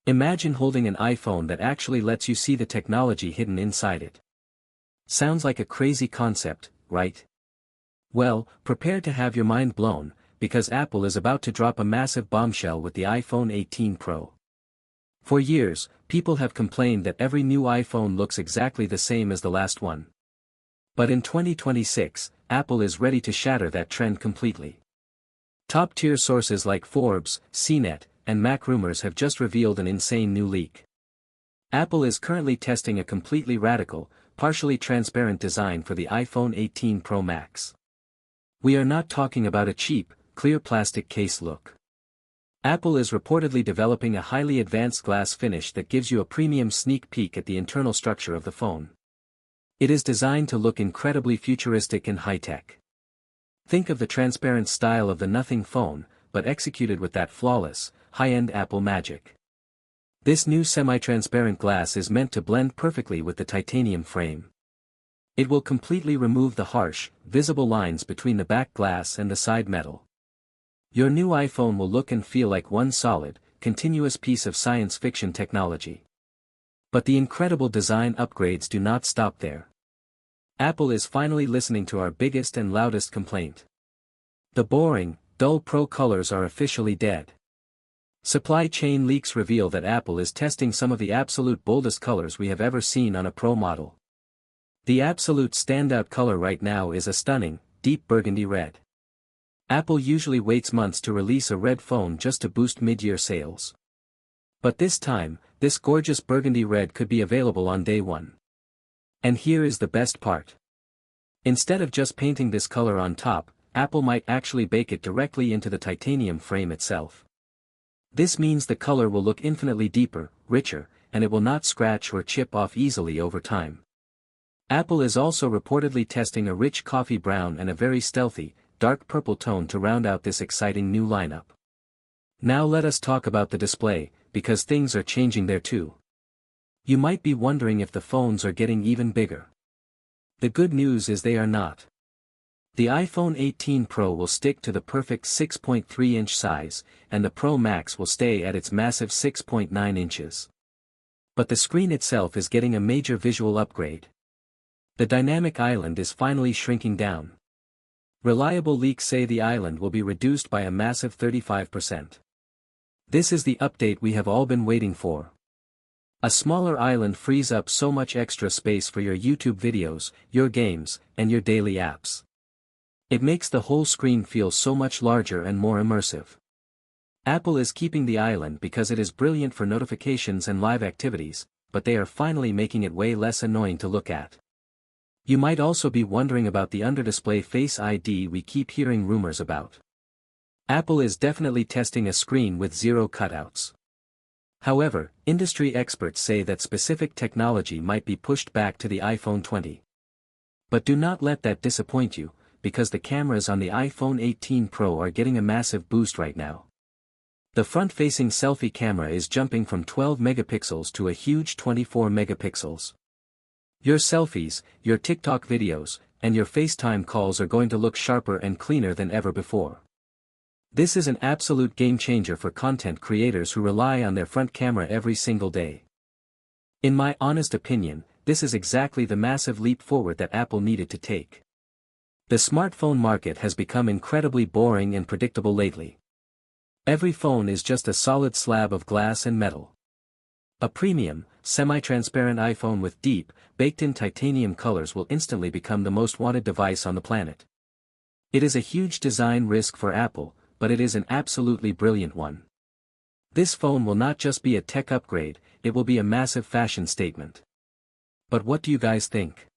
Imagine holding an iPhone that actually lets you see the technology hidden inside it. Sounds like a crazy concept, right? Well, prepare to have your mind blown, because Apple is about to drop a massive bombshell with the iPhone 18 Pro. For years, people have complained that every new iPhone looks exactly the same as the last one. But in 2026, Apple is ready to shatter that trend completely. Top-tier sources like Forbes, CNET, and MacRumors have just revealed an insane new leak. Apple is currently testing a completely radical, partially transparent design for the iPhone 18 Pro Max. We are not talking about a cheap, clear plastic case look. Apple is reportedly developing a highly advanced glass finish that gives you a premium sneak peek at the internal structure of the phone. It is designed to look incredibly futuristic and high-tech. Think of the transparent style of the Nothing phone, but executed with that flawless, high-end Apple magic. This new semi-transparent glass is meant to blend perfectly with the titanium frame. It will completely remove the harsh, visible lines between the back glass and the side metal. Your new iPhone will look and feel like one solid, continuous piece of science fiction technology. But the incredible design upgrades do not stop there. Apple is finally listening to our biggest and loudest complaint. The boring, dull Pro colors are officially dead. Supply chain leaks reveal that Apple is testing some of the absolute boldest colors we have ever seen on a Pro model. The absolute standout color right now is a stunning, deep burgundy red. Apple usually waits months to release a red phone just to boost mid-year sales. But this time, this gorgeous burgundy red could be available on day one. And here is the best part. Instead of just painting this color on top, Apple might actually bake it directly into the titanium frame itself. This means the color will look infinitely deeper, richer, and it will not scratch or chip off easily over time. Apple is also reportedly testing a rich coffee brown and a very stealthy, dark purple tone to round out this exciting new lineup. Now let us talk about the display, because things are changing there too. You might be wondering if the phones are getting even bigger. The good news is they are not. The iPhone 18 Pro will stick to the perfect 6.3-inch size, and the Pro Max will stay at its massive 6.9 inches. But the screen itself is getting a major visual upgrade. The dynamic island is finally shrinking down. Reliable leaks say the island will be reduced by a massive 35%. This is the update we have all been waiting for. A smaller island frees up so much extra space for your YouTube videos, your games, and your daily apps. It makes the whole screen feel so much larger and more immersive. Apple is keeping the island because it is brilliant for notifications and live activities, but they are finally making it way less annoying to look at. You might also be wondering about the under-display Face ID we keep hearing rumors about. Apple is definitely testing a screen with zero cutouts. However, industry experts say that specific technology might be pushed back to the iPhone 20. But do not let that disappoint you, because the cameras on the iPhone 18 Pro are getting a massive boost right now. The front-facing selfie camera is jumping from 12 megapixels to a huge 24 megapixels. Your selfies, your TikTok videos, and your FaceTime calls are going to look sharper and cleaner than ever before. This is an absolute game-changer for content creators who rely on their front camera every single day. In my honest opinion, this is exactly the massive leap forward that Apple needed to take. The smartphone market has become incredibly boring and predictable lately. Every phone is just a solid slab of glass and metal. A premium, semi-transparent iPhone with deep, baked-in titanium colors will instantly become the most wanted device on the planet. It is a huge design risk for Apple, but it is an absolutely brilliant one. This phone will not just be a tech upgrade, it will be a massive fashion statement. But what do you guys think?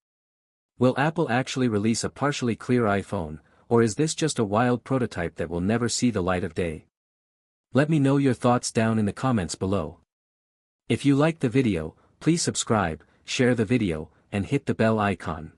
Will Apple actually release a partially clear iPhone, or is this just a wild prototype that will never see the light of day? Let me know your thoughts down in the comments below. If you liked the video, please subscribe, share the video, and hit the bell icon.